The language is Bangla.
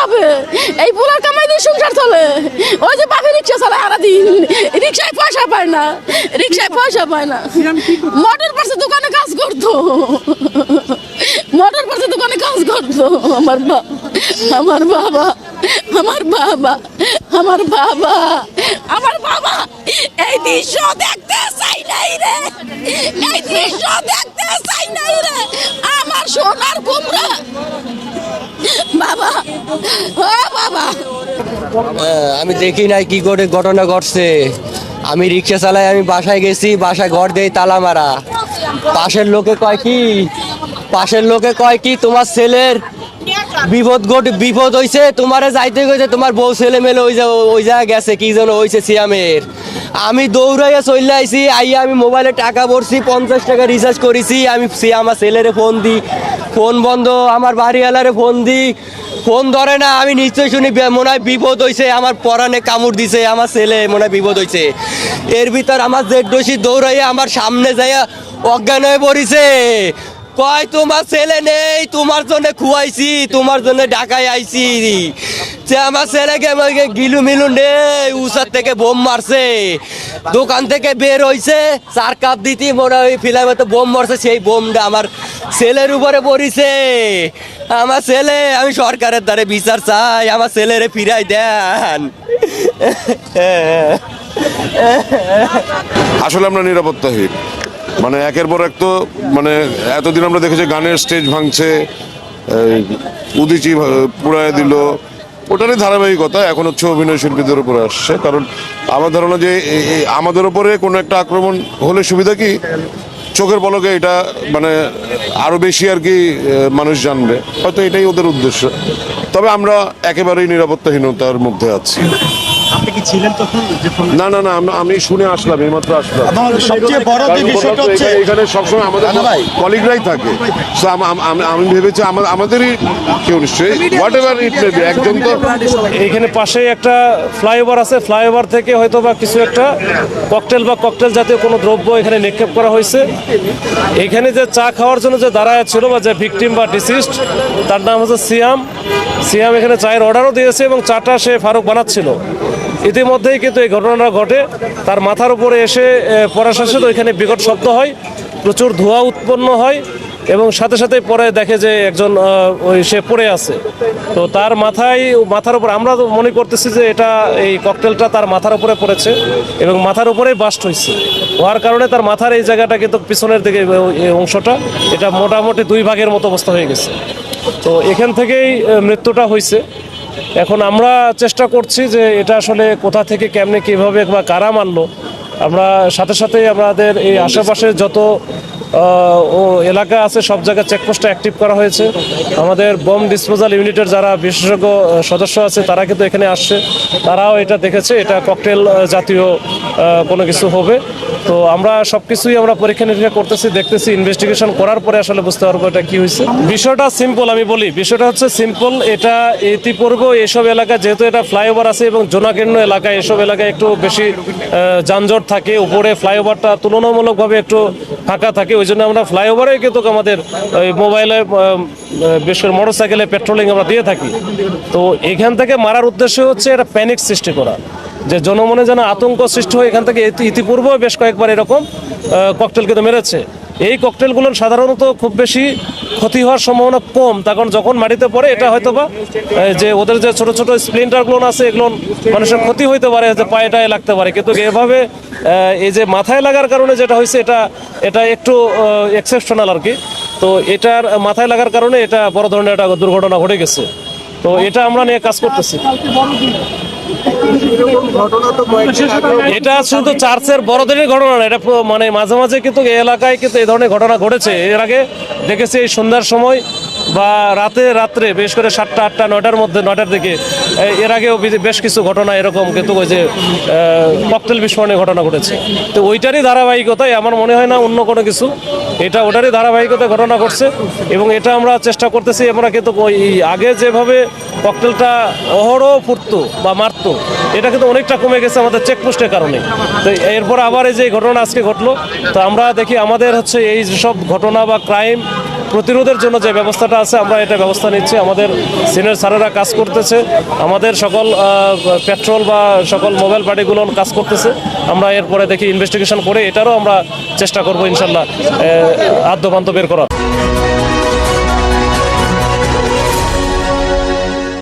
হবে? এই পোলার কামাই দিয়ে সংসার চলে। ওই যে বাপে রিক্সা চালায় সারাদিন, রিক্সায় পয়সা পায় না, রিক্সায় পয়সা পায় না। মোটর পাশে দোকানে কাজ করতো, মোটর পাশে দোকানে কাজ করতো। আমার আমার বাবা, আমার বাবা, আমার বাবা, আমার বাবা এই দৃশ্য দেখতে চাই নাই রে, এই দৃশ্য দেখতে চাই নাই রে আমার সোনার কুমড়া বাবা। ও বাবা, আমি দেখি নাই কি করে ঘটনা ঘটছে। আমি রিক্সা চালাই, আমি বাসায় গেছি, বাসায় ঘর দেই তালা মারা। পাশের লোকে কয় কি তোমার ছেলের বিপদ হইছে, তোমারে যাইতে গেছে, তোমার বউ ছেলে মেলে ওই জায়গায় গেছে, কি যেন হয়েছে সিয়ামের। আমি দৌড়াইয়া চলে আইছি, আইয়া আমি মোবাইলে টাকা ভরছি, 50 টাকা রিচার্জ করেছি। আমি আমার ছেলেরে ফোন দিই, ফোন বন্ধ। আমার বাড়িওয়ালারে ফোন দিই, ফোন ধরে না। আমি নিশ্চয় শুনি মনে হয় বিপদ হয়েছে, আমার পরানে কামড় দিছে, আমার ছেলে মনে হয় বিপদ হয়েছে। এর ভিতর আমার জেঠডসি দৌড়াইয়া আমার সামনে যাইয়া অজ্ঞান হয়ে পড়িছে। কয় তোমার ছেলে নেই, তোমার জন্য খুয়াইছি, তোমার জন্য ঢাকায় আইছি। যে আমার ছেলেকে গিলু মিলু নেই, উসার থেকে বোম মারছে। দোকান থেকে বের হইছে, 4 কাপ দিতি মনে হয় ফিলামে তো বোম মারছে, সেই বোমটা আমার ছেলের উপরে পড়িছে। আমার ছেলে, আমি সরকারের দ্বারে বিচার চাই, আমার ছেলেরে ফিরাই দেন। আসলে আমরা নিরাপত্তাহীন, মানে একের পর এক। তো মানে এতদিন আমরা দেখেছি গানের স্টেজ ভাঙছে, উদিচি পুড়ায় দিল, ওটারই ধারাবাহিকতা এখন হচ্ছে অভিনয় শিল্পীদের উপরে আসছে। কারণ আমার ধারণা যে আমাদের উপরে কোনো একটা আক্রমণ হলে সুবিধা কি, চোখের পলকে এটা মানে আরো বেশি আর কি মানুষ জানবে, হয়তো এটাই ওদের উদ্দেশ্য। তবে আমরা একেবারেই নিরাপত্তাহীনতার মধ্যে আছি। আপনি কি ছিলেন তখন? না না না, আমি শুনে আসলাম, এইমাত্র আসলাম। সবচেয়ে বড় যে বিষয়টা হচ্ছে এখানে সবসময় আমাদের কলিগরাই থাকে। So আমি ভেবেছি আমাদেরই কেউ নিশ্চয়ই, what ever it may be, একজন তো। এইখানে পাশে একটা ফ্লাইওভার আছে, ফ্লাইওভার থেকে হয়তো বা কিছু একটা ককটেল জাতীয় কোনো দ্রব্য এখানে নিক্ষেপ করা হয়েছে। এখানে যে চা খাওয়ার জন্য যে দাঁড়ায় ছিল বা যে ভিকটিম বা ডিসিস্ট, তার নাম হচ্ছে সিয়াম এখানে চায়ের অর্ডারও দিয়েছে এবং চাটা সে ফারুক বানাচ্ছিল। ইতিমধ্যেই কিন্তু এই ঘটনাটা ঘটে, তার মাথার উপরে এসে পড়ার সাথে সাথে ওইখানে বিকট শব্দ হয়, প্রচুর ধোঁয়া উৎপন্ন হয় এবং সাথে সাথে পরে দেখে যে একজন সে পড়ে আছে। তো তার মাথার উপর আমরা তো মনে করতেছি যে এটা এই ককটেলটা তার মাথার উপরে পড়েছে এবং মাথার উপরেই বাস্ট হয়েছে। হওয়ার কারণে তার মাথার এই জায়গাটা কিন্তু পিছনের দিকে এই অংশটা এটা মোটামুটি 2 ভাগের মতো অবস্থা হয়ে গেছে। তো এখান থেকেই মৃত্যুটা হয়েছে। এখন আমরা চেষ্টা করছি যে এটা আসলে কোথা থেকে কেমনে কীভাবে বা কারা মারলো। আমরা সাথে সাথে আমাদের এই আশেপাশে যত এলাকা আছে সব জায়গায় চেকপোস্টটা অ্যাক্টিভ করা হয়েছে। আমাদের বোম ডিসপোজাল ইউনিটের যারা বিশেষজ্ঞ সদস্য আছে তারা কিন্তু এখানে আসছে, তারাও এটা দেখেছে এটা ককটেল জাতীয় কোনো কিছু হবে। তো আমরা সব কিছুই আমরা পরীক্ষা নিরীক্ষা করতেছি, দেখতেছি, ইনভেস্টিগেশন করার পরে আসলে বুঝতে পারবো এটা কী হয়েছে। বিষয়টা সিম্পল, আমি বলি বিষয়টা হচ্ছে সিম্পল। এটা ইতিপূর্বে এসব এলাকা যেহেতু এটা ফ্লাইওভার আছে এবং জনকীর্ণ এলাকায়, এসব এলাকায় একটু বেশি যানজট থাকে, উপরে ফ্লাইওভারটা তুলনামূলকভাবে একটু ফাঁকা থাকে, ওই জন্য আমরা ফ্লাইওভারে কিন্তু আমাদের ওই মোবাইলে বিশেষ করে মোটর সাইকেলে পেট্রোলিং আমরা দিয়ে থাকি। তো এখান থেকে মারার উদ্দেশ্য হচ্ছে এটা প্যানিক সৃষ্টি করা, যে জনমনে যেন আতঙ্ক সৃষ্টি হয়। এখান থেকে ইতিপূর্বেও বেশ কয়েকবার এরকম ককটেল কিন্তু মেরেছে। এই ককটেলগুলোর সাধারণত খুব বেশি ক্ষতি হওয়ার সম্ভাবনা কম, তখন যখন মাটিতে পড়ে এটা হয়তো বা যে ওদের যে ছোটো ছোটো স্প্লিন্টারগুলো আছে এগুলো মানুষের ক্ষতি হইতে পারে, যে পায়েটায় লাগতে পারে। কিন্তু এভাবে এই যে মাথায় লাগার কারণে যেটা হয়েছে এটা একটু এক্সেপশনাল আর কি। তো এটার মাথায় লাগার কারণে এটা বড় ধরনের একটা দুর্ঘটনা ঘটে গেছে। তো এটা আমরা নিয়ে কাজ করতেছি। এটা শুধু চার্চের বড়দিনের ঘটনা না, এটা মানে মাঝে মাঝে কিন্তু এই এলাকায় কিন্তু এই ধরনের ঘটনা ঘটেছে। এর আগে দেখেছি এই সন্ধ্যার সময় বা রাত্রে বিশেষ করে 7টা 8টা 9টার মধ্যে, 9টার দিকে এর আগেও বেশ কিছু ঘটনা এরকম কিন্তু ওই যে ককটেল বিস্ফোরণের ঘটনা ঘটেছে। তো ওইটারই ধারাবাহিকতায়, আমার মনে হয় না অন্য কোনো কিছু, এটা ওটারই ধারাবাহিকতায় ঘটনা ঘটছে। এবং এটা আমরা চেষ্টা করতেছি, আমরা কিন্তু ওই আগে যেভাবে ককটেলটা অহরহ ফুটতো বা মারতো এটা কিন্তু অনেকটা কমে গেছে আমাদের চেকপোস্টের কারণে। তো এরপর আবার এই যে ঘটনা আজকে ঘটলো, তো আমরা দেখি আমাদের হচ্ছে এই সব ঘটনা বা ক্রাইম প্রতিরোধের জন্য যে ব্যবস্থাটা আছে আমরা এটা ব্যবস্থা নিচ্ছি। আমাদের সিনিয়র স্যারেরা কাজ করতেছে, আমাদের সকল পেট্রোল বা সকল মোবাইল পার্টিগুলো কাজ করতেছে। আমরা এরপরে দেখি ইনভেস্টিগেশন করে এটারও আমরা চেষ্টা করবো ইনশাল্লাহ আদ্যপান্ত বের করার।